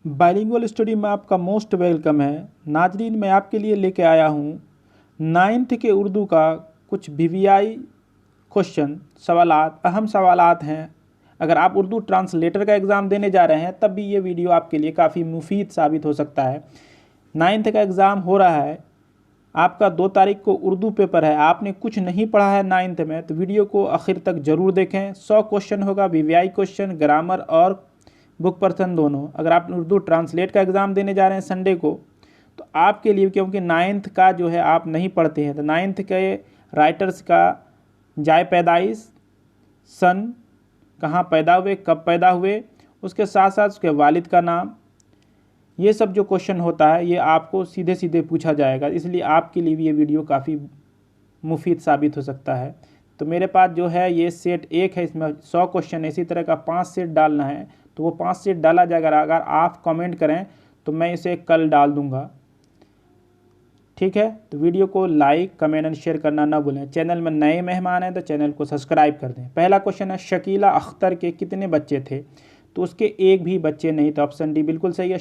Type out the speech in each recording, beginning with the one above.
Bilingual study में आपका most welcome है। नाजरीन, मैं आपके लिए लेके आया हूँ 9th के उर्दू का कुछ वीवीआई क्वेश्चन सवालात, अहम सवालात हैं। अगर आप उर्दू ट्रांसलेटर का एग्ज़ाम देने जा रहे हैं तब भी ये वीडियो आपके लिए काफ़ी मुफीद साबित हो सकता है। 9th का एग्ज़ाम हो रहा है, आपका 2 तारीख को उर्दू पेपर है। आपने कुछ नहीं पढ़ा है 9th में तो वीडियो को आखिर तक ज़रूर देखें। 100 क्वेश्चन होगा, वीवीआई क्वेश्चन, ग्रामर और बुक पर्सन दोनों। अगर आप उर्दू ट्रांसलेट का एग्ज़ाम देने जा रहे हैं संडे को तो आपके लिए, क्योंकि 9th का जो है आप नहीं पढ़ते हैं, तो 9th के राइटर्स का जाए पैदाइश, सन, कहाँ पैदा हुए, कब पैदा हुए, उसके साथ साथ उसके वालिद का नाम, ये सब जो क्वेश्चन होता है ये आपको सीधे सीधे पूछा जाएगा। इसलिए आपके लिए भी ये वीडियो काफ़ी मुफीद साबित हो सकता है। तो मेरे पास जो है ये सेट 1 है, इसमें 100 क्वेश्चन, इसी तरह का 5 सेट डालना है तो वो 5 सेट डाला जाएगा। अगर आप कमेंट करें तो मैं इसे कल डाल दूंगा, ठीक है। तो वीडियो को लाइक, कमेंट एंड शेयर करना ना भूलें। चैनल में नए मेहमान हैं तो चैनल को सब्सक्राइब कर दें। पहला क्वेश्चन है, शकीला अख्तर के कितने बच्चे थे? तो उसके एक भी बच्चे नहीं, तो ऑप्शन डी बिल्कुल सही है।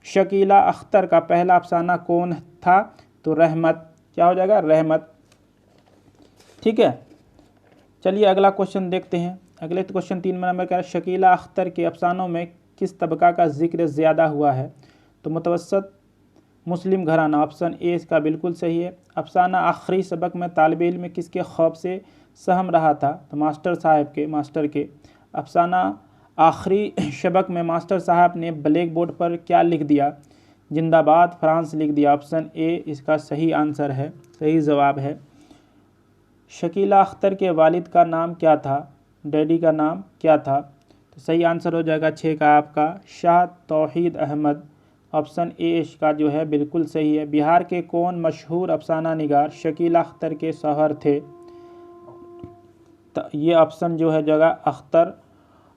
शकीला अख्तर का पहला अफसाना कौन था? तो रहमत। क्या हो जाएगा? रहमत, ठीक है। चलिए अगला क्वेश्चन देखते हैं। अगले क्वेश्चन 3 नंबर का, शकीला अख्तर के अफसानों में किस तबका का जिक्र ज़्यादा हुआ है? तो मुतवस्सत मुस्लिम घराना, ऑप्शन ए इसका बिल्कुल सही है। अफसाना आखिरी सबक में तालिब इल्म किसके खौफ से सहम रहा था? तो मास्टर के। अफसाना आखिरी सबक में मास्टर साहब ने ब्लैक बोर्ड पर क्या लिख दिया? जिंदाबाद फ्रांस लिख दिया। ऑप्शन ए इसका सही आंसर है, सही जवाब है। शकीला अख्तर के वालिद का नाम क्या था? डैडी का नाम क्या था? तो सही आंसर हो जाएगा 6 का आपका शाह तौहीद अहमद। ऑप्शन ए इसका जो है बिल्कुल सही है। बिहार के कौन मशहूर अफसाना निगार शकीला अख्तर के शौहर थे? तो ये ऑप्शन जो है जगह अख्तर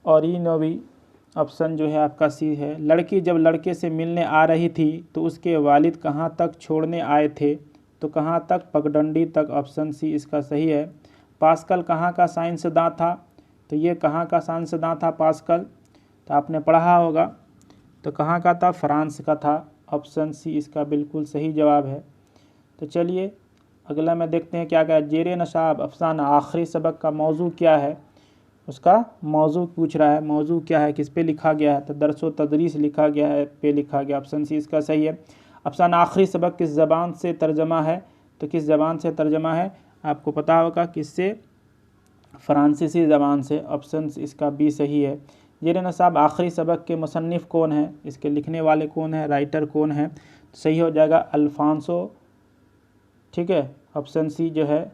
और नवी, ऑप्शन जो है आपका सी है। लड़की जब लड़के से मिलने आ रही थी तो उसके वालिद कहाँ तक छोड़ने आए थे? तो कहाँ तक? पगडंडी तक। ऑप्शन सी इसका सही है। पास्कल कहाँ का साइंसदां था? तो ये कहाँ का साइंसदां था पास्कल? तो आपने पढ़ा होगा। तो कहाँ का था? फ्रांस का था। ऑप्शन सी इसका बिल्कुल सही जवाब है। तो चलिए अगला में देखते हैं क्या क्या। जेर नशाब अफसाना आखिरी सबक का मौजू क्या है? उसका मौजू पूछ रहा है। मौजू क्या है, किस पे लिखा गया है? तो दरस व तदरीस लिखा गया है, पे लिखा गया। ऑप्शन सी इसका सही है। अफसाना आखिरी सबक किस ज़बान से तर्जमा है? तो किस ज़बान से तर्जमा है? आपको पता होगा किससे? फ़्रांसीसी ज़बान से। ऑप्शन इसका बी सही है। जेर नसाब आखिरी सबक के मुसन्निफ़ कौन है? इसके लिखने वाले कौन है? राइटर कौन है? तो सही हो जाएगा अल्फांसो, ठीक है। ऑप्शन सी जो है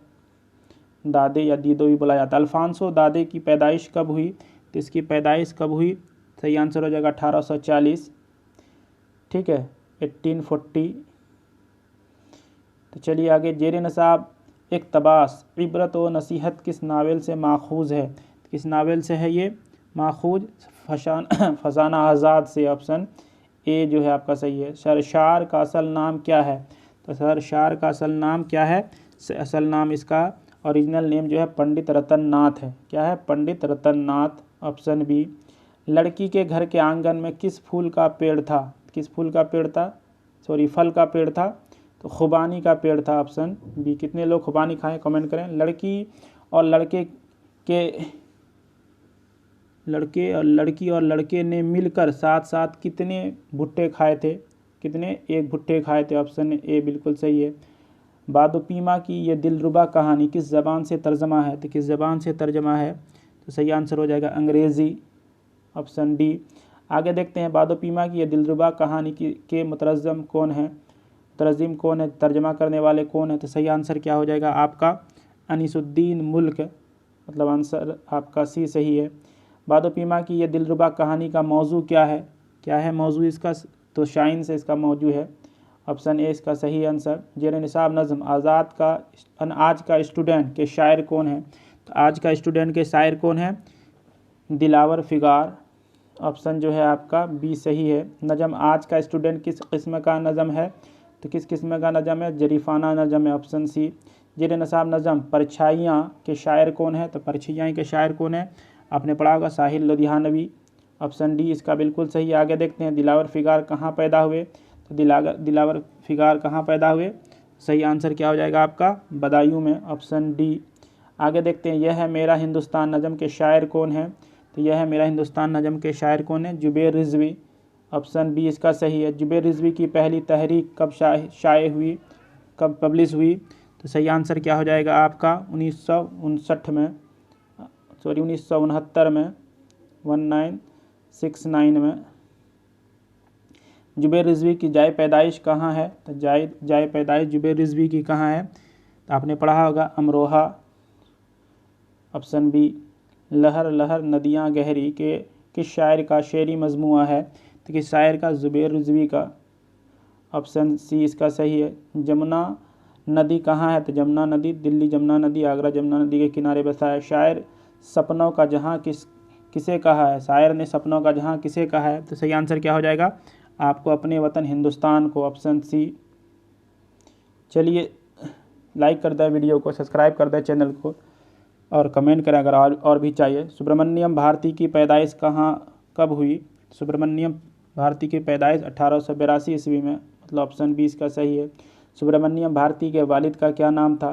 दादे या दीदो भी बोला जाता है। अल्फांसो दादे की पैदाइश कब हुई? तो इसकी पैदाइश कब हुई? सही आंसर हो जाएगा 1840, ठीक है, 1840। तो चलिए आगे। जेर नसाब इक़्तबास इबरत व नसीहत किस नावल से माखूज़ है? किस नावल से है ये माखूज? फसाना आज़ाद से। ऑप्शन ए जो है आपका सही है। सरशार का असल नाम क्या है? तो सरशार का असल नाम क्या है? असल नाम इसका ओरिजिनल नेम जो है पंडित रतन नाथ है। क्या है? पंडित रतन नाथ। Option B. लड़की के घर के आंगन में किस फूल का पेड़ था? किस फूल का पेड़ था? फल का पेड़ था। तो खुबानी का पेड़ था। Option B. कितने लोग खुबानी खाएं कमेंट करें। लड़की और लड़के ने मिलकर साथ साथ कितने भुट्टे खाए थे? कितने? एक भुट्टे खाए थे। ऑप्शन ए बिल्कुल सही है। बादोपीमा की ये दिलरुबा कहानी किस ज़बान से तर्जमा है? तो किस ज़बान से तर्जमा है? तो सही आंसर हो जाएगा अंग्रेज़ी। Option D. आगे देखते हैं। बादोपीमा की ये दिलरुबा कहानी के मुतरजम कौन है? मुतरजम कौन है? तर्जमा करने वाले कौन है? तो सही आंसर क्या हो जाएगा आपका अनीसुद्दीन मुल्क, मतलब आंसर आपका सी सही है। बादोपीमा की ये दिलरुबा कहानी का मौजू क्या है? क्या है मौजू इसका? तो शाइन से इसका मौजू है। ऑप्शन ए इसका सही आंसर। जेर निसाब नज़म आज का स्टूडेंट के शायर कौन है? तो आज का स्टूडेंट के शायर कौन है? दिलावर फिगार। ऑप्शन जो है आपका बी सही है। नज़म आज का स्टूडेंट किस किस्म का नज़म है? तो किस किस्म का नज़म है? जरीफाना नज़म है। Option C. जेर निसाब नज़म परछाइयाँ के शायर कौन है? तो परछाइयाँ के शायर कौन है? आपने पढ़ा होगा साहिल लुधियानवी। ऑप्शन डी इसका बिल्कुल सही है। आगे देखते हैं दिलावर फिगार कहाँ पैदा हुए, तो दिलावर फिगार कहाँ पैदा हुए, सही आंसर क्या हो जाएगा आपका, बदायूं में, ऑप्शन डी। आगे देखते हैं यह है मेरा हिंदुस्तान नज़म के शायर कौन है, तो यह है मेरा हिंदुस्तान नज़म के शायर कौन है, जुबैर रिजवी, ऑप्शन बी इसका सही है। जुबैर रिजवी की पहली तहरीक कब शाये हुई, कब पब्लिश हुई, तो सही आंसर क्या हो जाएगा आपका 1959 में, सॉरी 1969 में, 1969 में। जुबैर रिजवी की जाए पैदाइश कहाँ है, तो जाए पैदाइश जुबैर रिजवी की कहाँ है, तो आपने पढ़ा होगा अमरोहा, ऑप्शन बी। लहर लहर नदियाँ गहरी के किस शायर का शेरी मजमुआ है, तो किस शायर का, जुबैर रिजवी का, ऑप्शन सी इसका सही है। जमुना नदी कहाँ है, तो जमुना नदी दिल्ली, जमुना नदी आगरा, जमुना नदी के किनारे बसा है। शायर सपनों का जहाँ किसे कहा है, शायर ने सपनों का जहाँ किसे कहा है, तो सही आंसर क्या हो जाएगा आपको, अपने वतन हिंदुस्तान को, ऑप्शन सी। चलिए लाइक कर दें वीडियो को, सब्सक्राइब कर दें चैनल को और कमेंट करें अगर और भी चाहिए। सुब्रमण्यम भारती की पैदाइश कब हुई, सुब्रमण्यम भारती की पैदाइश 1882 ईस्वी में, मतलब ऑप्शन बी इसका सही है। सुब्रमण्यम भारती के वालिद का क्या नाम था,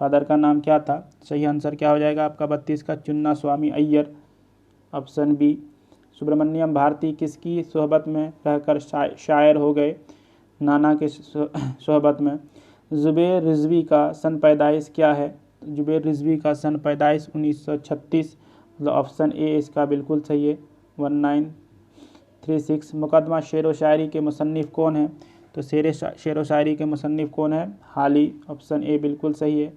फादर का नाम क्या था, सही आंसर क्या हो जाएगा आपका 32 का, चुन्ना स्वामी अय्यर, ऑप्शन बी। सुब्रमण्यम भारती किसकी सोहबत में रहकर शायर हो गए, नाना के सोहबत में। जुबैर रिजवी का सन पैदाइश क्या है, जुबैर रिजवी का सन पैदाइश 1936, मतलब ऑप्शन ए इसका बिल्कुल सही है, 1936। मुकदमा शेर व शायरी के मुसन्निफ़ कौन है, तो शेर व शायरी के मुसन्निफ़ कौन है, हाली, ऑप्शन ए बिल्कुल सही है।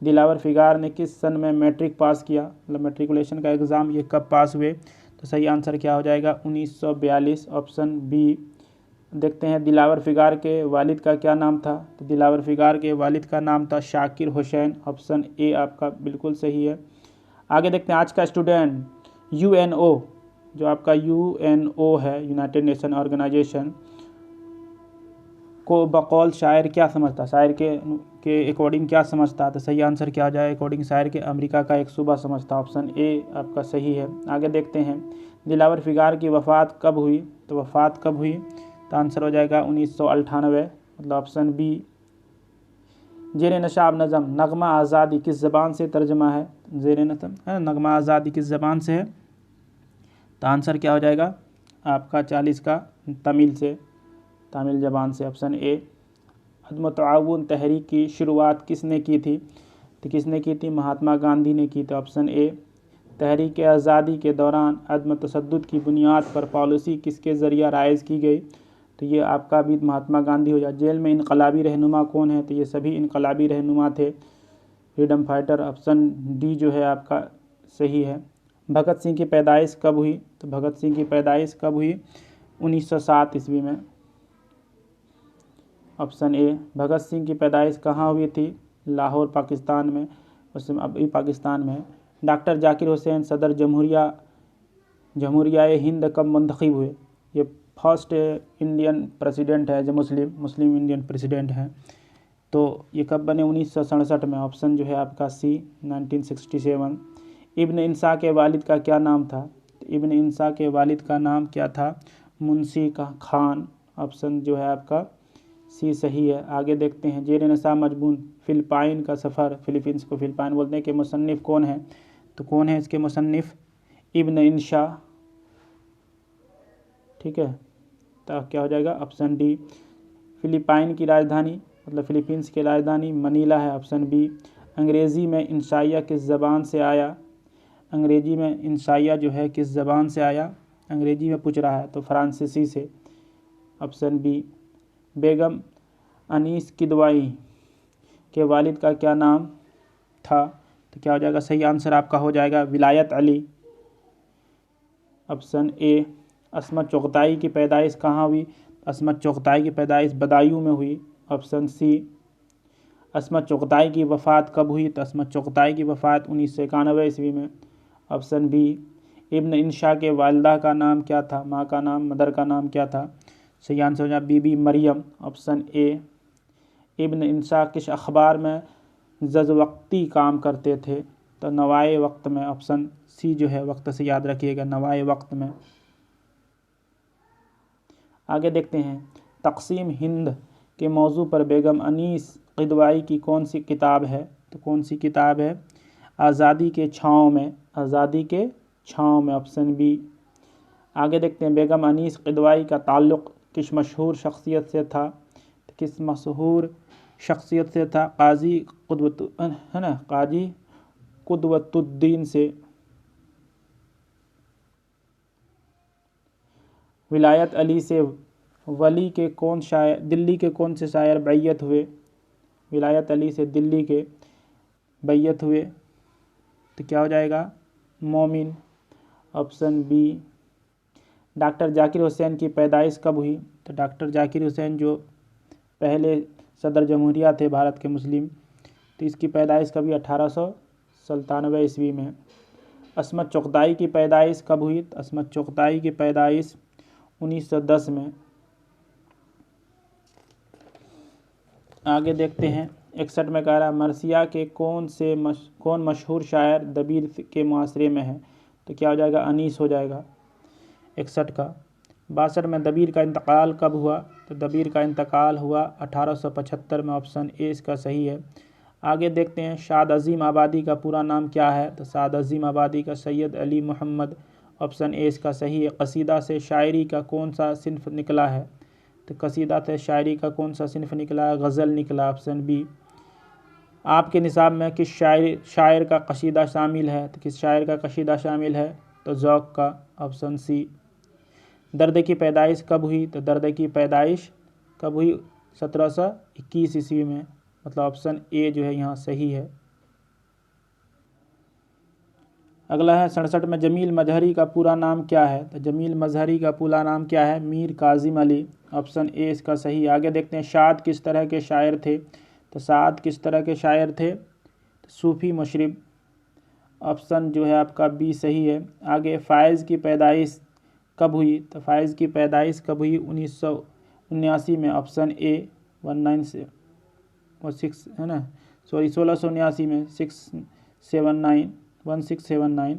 दिलावर फिगार ने किस सन में मैट्रिक पास किया, मतलब मैट्रिकुलेशन का एग्ज़ाम ये कब पास हुए, तो सही आंसर क्या हो जाएगा 1942, ऑप्शन बी। देखते हैं दिलावर फिगार के वालिद का क्या नाम था, तो दिलावर फिगार के वालिद का नाम था शाकिर हुसैन, ऑप्शन ए आपका बिल्कुल सही है। आगे देखते हैं आज का स्टूडेंट यूएनओ, जो आपका यूएनओ है, यूनाइटेड नेशन ऑर्गेनाइजेशन, को बकौल शायर क्या समझता, शायर के अकॉर्डिंग क्या समझता, तो सही आंसर क्या हो जाए अकॉर्डिंग शायर के अमेरिका का एक सूबा समझता, ऑप्शन ए आपका सही है। आगे देखते हैं दिलावर फिगार की वफ़ात कब हुई, तो वफ़ात कब हुई, तो आंसर हो जाएगा 1998, मतलब ऑप्शन बी। ज़ेर नशाब नज़म नगमा आज़ादी किस ज़बान से तर्जमा है, ज़ेर नज़म है नगमा आज़ादी किस ज़बान से है, तो आंसर क्या हो जाएगा आपका 40 का, तमिल से, तमिल ज़बान से, ऑप्शन ए। अदम तआवुन तहरीक की शुरुआत किसने की थी, तो किसने की थी, महात्मा गांधी ने की थी, ऑप्शन ए। तहरीक आज़ादी के दौरान अदम तशद्दुद की बुनियाद पर पॉलिसी किसके ज़रिए राइज़ की गई, तो ये आपका भी महात्मा गांधी हो जाए। जेल में इनकलाबी रहनुमा कौन है, तो ये सभी इनकलाबी रहनुमा थे, फ्रीडम फाइटर, ऑप्शन डी जो है आपका सही है। भगत सिंह की पैदाइश कब हुई, तो भगत सिंह की पैदाइश कब हुई 1907 ईस्वी में, ऑप्शन ए। भगत सिंह की पैदाइश कहाँ हुई थी, लाहौर पाकिस्तान में, उस समय अभी पाकिस्तान में। डॉक्टर जाकिर हुसैन सदर जमहूरिया हिंद कब मुंतखब हुए, ये फर्स्ट इंडियन प्रेसिडेंट है जो मुस्लिम इंडियन प्रेसिडेंट हैं, तो ये कब बने 1967 में, ऑप्शन जो है आपका सी 1967। इब्न इंसा के वालिद का क्या नाम था, तो इब्न इंसा के वालिद का नाम क्या था, मुंशी का खान, ऑप्शन जो है आपका सी सही है। आगे देखते हैं ज़ेर नशाब मजमून फ़िलिपाइन का सफ़र, फिलीपींस को फ़िलिपाइन बोलते हैं, कि मुसन्निफ़ कौन है, तो कौन है इसके मुसन्निफ़, इब्न इंशा, ठीक है, तो क्या हो जाएगा ऑप्शन डी। फ़िलिपाइन की राजधानी, मतलब फ़िलीपींस की राजधानी मनीला है, ऑप्शन बी। अंग्रेज़ी में इंशाइया किस ज़बान से आया, अंग्रेज़ी में इंशाइया जो है किस ज़बान से आया, अंग्रेज़ी में पूछ रहा है, तो फ्रांसीसी से, ऑप्शन बी। बेगम अनीस किदवाई के वालिद का क्या नाम था, तो क्या हो जाएगा सही आंसर आपका हो जाएगा विलायत अली, ऑप्शन ए। अस्मत चुगताई की पैदाइश कहाँ हुई, अस्मत चुगताई की पैदाइश बदायूं में हुई, ऑप्शन सी। अस्मत चुगताई की वफ़ात कब हुई, तो अस्मत चुगताई की वफ़ात 1991 ईस्वी में, ऑप्शन बी। इब्न इंशा के वालिदा का नाम क्या था, माँ का नाम, मदर का नाम क्या था, सही आंसर हो जाए बीबी मरियम, ऑप्शन ए। इब्न इंशा किस अखबार में जज़वक्ती काम करते थे, तो नवाए वक्त में, ऑप्शन सी जो है वक्त से याद रखिएगा, नवाए वक्त में। आगे देखते हैं, तक़सीम हिंद के मौजू पर बेगम अनीस क़िदवाई की कौन सी किताब है? तो कौन सी किताब है? आज़ादी के छाँव में, आज़ादी के छाँव में, ऑप्शन बी। आगे देखते हैं, बेगम अनीस क़िदवाई का ताल्लुक़ किस मशहूर शख्सियत से था? तो किस मशहूर शख्सियत से था? काजी कुतुबुद्दीन से। विलायत अली से वली के कौन शायर, दिल्ली के कौन से शायर बैयत हुए? विलायत अली से दिल्ली के बैयत हुए, तो क्या हो जाएगा? Momin, option B. Doctor Zakir Hussain की पैदाइश कब हुई? तो डॉक्टर जाकिर हुसैन जो पहले सदर जमहूरिया थे भारत के मुस्लिम, तो इसकी पैदाइश कभी 1897 ईस्वी में। अस्मत चुगताई की पैदाइश कब हुई? तो अस्मत चुगताई की पैदाइश 1910 में। आगे देखते हैं, 61 में कह रहा है, मरसिया के कौन मशहूर शायर दबीर के मुआसरे में है? तो क्या हो जाएगा? अनीस हो जाएगा 61 का। 62 में दबीर का इंतकाल कब हुआ? तो दबीर का इंतकाल हुआ 1875 में, ऑप्शन ए इसका सही है। आगे देखते हैं, शाद अज़ीम आबादी का पूरा नाम क्या है? तो शाद अज़ीम आबादी का सैयद अली मोहम्मद, ऑप्शन ए इसका सही है। कसीदा से शायरी का कौन सा सिन्फ निकला है? तो कसीदा से शायरी का कौन सा सिन्फ निकला है? गज़ल निकला, ऑप्शन बी। आपके निसाब में किस शायर का कसीदा शामिल है? तो किस शायर का कसीदा शामिल है? तो ज़ौक़ का, ऑप्शन सी। दर्द की पैदाइश कब हुई? तो दर्द की पैदाइश कब हुई? 1721 ईस्वी में, मतलब ऑप्शन ए जो है यहाँ सही है। अगला है 67 में, जमील मजहरी का पूरा नाम क्या है? तो जमील मजहरी का पूरा नाम क्या है? मीर कासिम अली, ऑप्शन ए इसका सही है। आगे देखते हैं, शाद किस तरह के शायर थे? तो शाद किस तरह के शायर थे? तो सूफ़ी मशरब, ऑप्शन जो है आपका बी सही है। आगे फ़ायज़ की पैदाइश कब हुई? तो फ़ायज़ की पैदाइश कब हुई? 1979 में, ऑप्शन ए 16 है ना, सॉरी 1679 में, 1679।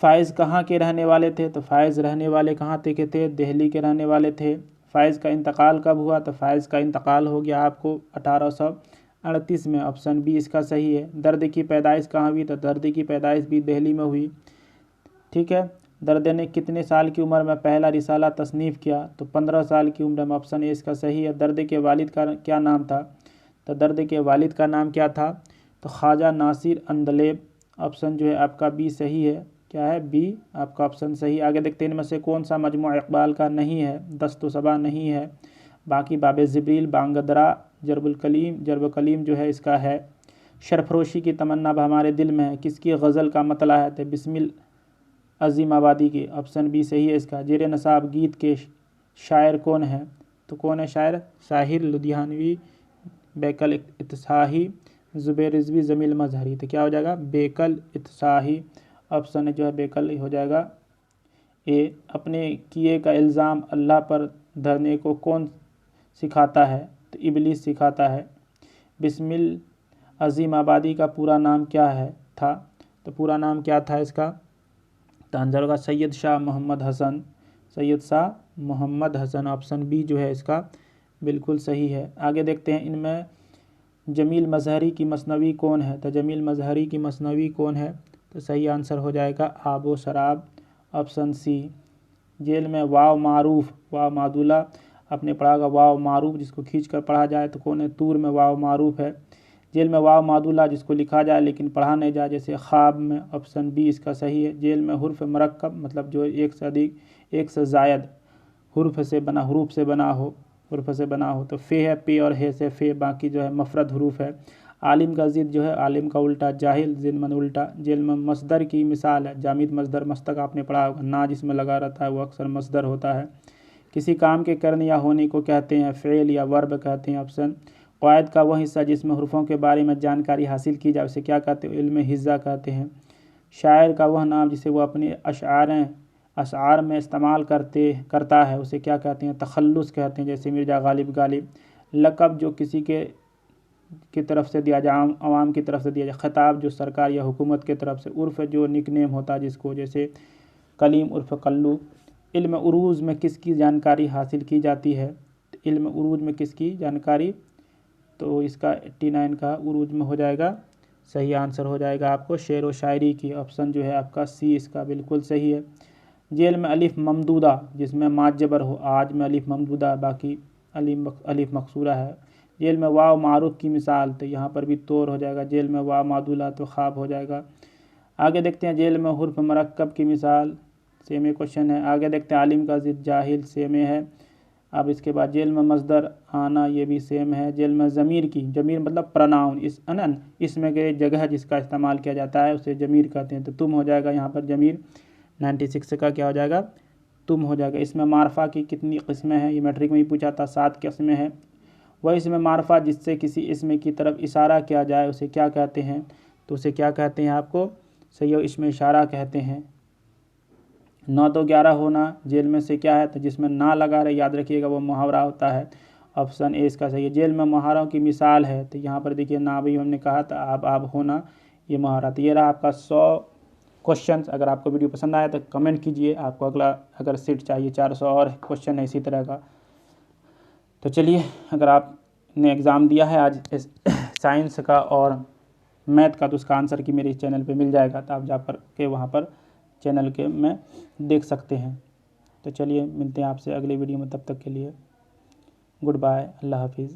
फ़ायज़ कहाँ के रहने वाले थे? तो फ़ायज़ रहने वाले कहाँ के थे? दिल्ली के रहने वाले थे। फ़ायज़ का इंतकाल कब हुआ? तो फ़ायज़ का इंतकाल हो गया आपको 1838 में, ऑप्शन बी इसका सही है। दर्द की पैदाइश कहाँ हुई? तो दर्द की पैदाइश भी दिल्ली में हुई। ठीक है। दर्द ने कितने साल की उम्र में पहला रिसाला तसनीफ़ किया? तो 15 साल की उम्र में, ऑप्शन ए इसका सही है। दर्द के वालिद का क्या नाम था? तो दर्द के वालिद का नाम क्या था? तो ख्वाजा नासिर अंदलेब, ऑप्शन जो है आपका बी सही है। क्या है? बी आपका ऑप्शन सही। आगे देखते हैं, इनमें से कौन सा मजमू इकबाल का नहीं है? दस्त सबा नहीं है, बाकी बाबे ज़िब्रील, बांगदरा, जरब कलीम जो है इसका है। शरफरोशी की तमन्ना अब हमारे दिल में है, किसकी गज़ल का मतला है? तो बिस्मिल अज़ीम आबादी की, ऑप्शन बी सही है इसका। जेर नसाब गीत के शायर कौन है? तो कौन है शायर? साहिर लुधियानवी, बेकल इत्साही, ज़ुबैर रिज़वी, जमील मजहरी। तो क्या हो जाएगा? बेकल इत्साही, ऑप्शन जो है बेकल हो जाएगा ए। अपने किए का इल्ज़ाम अल्लाह पर धरने को कौन सिखाता है? तो इबलीस सिखाता है। बिस्मिल अज़ीम आबादी का पूरा नाम क्या है था? तो पूरा नाम क्या था इसका? तो आंसर का सैयद शाह मोहम्मद हसन, सैयद शाह मोहम्मद हसन, ऑप्शन बी जो है इसका बिल्कुल सही है। आगे देखते हैं, इनमें जमील मजहरी की मसनवी कौन है? तो जमील मजहरी की मसनवी कौन है? तो सही आंसर हो जाएगा आबो शराब, ऑप्शन सी। जेल में वाव मारूफ, वाव मादुला आपने पढ़ा होगा, वाव मारूफ जिसको खींच कर पढ़ा जाए तो कौन है? तूर में वाव मारूफ है। जेल में वाव मादुला जिसको लिखा जाए लेकिन पढ़ा नहीं जाए, जैसे ख्वाब में, ऑप्शन बी इसका सही है। जेल में हुर्फ मरक्कब, मतलब जो एक से अधिक, एक से ज़ायद हुर्फ से बना हुर्फ से बना हो, तो फ़े है, पे और हे से फ़े, बाकी जो है मफरद हुरूफ है। आलिम का ज़िद जो है आलिम का उल्टा, जाहिल ज़िद मन उल्टा। जेल में मसदर की मिसाल है, जामिद मसदर, मस्तक आपने पढ़ा होगा, ना जिसमें लगा रहता है वो अक्सर मसदर होता है। किसी काम के करने या होने को कहते हैं फ़ेल या वर्ब कहते हैं, ऑप्शन। क़वायद का वह हिस्सा जिसमें हुर्फ़ों के बारे में जानकारी हासिल की जाए उसे क्या कहते हैं? इल्म हिज़्ज़ा कहते हैं। शायर का वह नाम जिसे वो अपने अशआर में इस्तेमाल करता है उसे क्या कहते हैं? तखल्लुस कहते हैं, जैसे मिर्ज़ा गालिब। लक़ब जो किसी की तरफ से दिया जाए, आवाम की तरफ से दिया जाए। ख़िताब जो सरकार या हुकूमत की तरफ से। उर्फ़ जो निकनेम होता है जिसको, जैसे कलीम उर्फ़ कल्लू। इल्म उरूज में किसकी जानकारी हासिल की जाती है? तो इल्म उरूज में किसकी जानकारी? तो इसका 89 का उरूज में हो जाएगा, सही आंसर हो जाएगा आपको शेर व शायरी की। ऑप्शन जो है आपका सी इसका बिल्कुल सही है। जेल में अलिफ ममदूदा जिसमें माद जबर हो, आज में अलिफ ममदूदा बाकी अलिफ मकसूरा है। जेल में वाव मारूफ की मिसाल, तो यहाँ पर भी तोर हो जाएगा। जेल में वाव मादूला तो ख्वाब हो जाएगा। आगे देखते हैं जेल में हुर्फ मरक्कब की मिसाल, सेम क्वेश्चन है। आगे देखते हैं आलिम का जिद जाहिल, सेम है। अब इसके बाद जेल में मजदर आना, ये भी सेम है। जेल में ज़मीर की, ज़मीर मतलब प्रनाउन, इस अनन इसमें के जगह जिसका इस्तेमाल किया जाता है उसे ज़मीर कहते हैं, तो तुम हो जाएगा यहाँ पर ज़मीर। 96 का क्या हो जाएगा? तुम हो जाएगा। इसमें मारफा की कितनी किस्में हैं? ये मैट्रिक में ही पूछा था, 7 किस्में हैं। वह इसमें मारफा जिससे किसी इसमें की तरफ इशारा किया जाए उसे क्या कहते हैं? तो उसे क्या कहते हैं आपको? सही हो, इसमें इशारा कहते हैं। 9 2 11 होना जेल में से क्या है? तो जिसमें ना लगा रहे, याद रखिएगा वो मुहावरा होता है। ऑप्शन ए इसका सही है। जेल में मुहावरों की मिसाल है, तो यहाँ पर देखिए ना भी हमने कहा था, आप होना, ये मुहावरा। तो ये रहा आपका 100 क्वेश्चन। अगर आपको वीडियो पसंद आया तो कमेंट कीजिए। आपको अगला अगर सीट चाहिए 400 और क्वेश्चन है इसी तरह का। तो चलिए, अगर आपने एग्ज़ाम दिया है आज साइंस का और मैथ का, तो उसका आंसर की मेरे इस चैनल पे मिल जाएगा, तो आप जा कर के वहाँ पर चैनल के में देख सकते हैं। तो चलिए मिलते हैं आपसे अगले वीडियो में, तब तक के लिए गुड बाय, अल्लाह हाफिज़।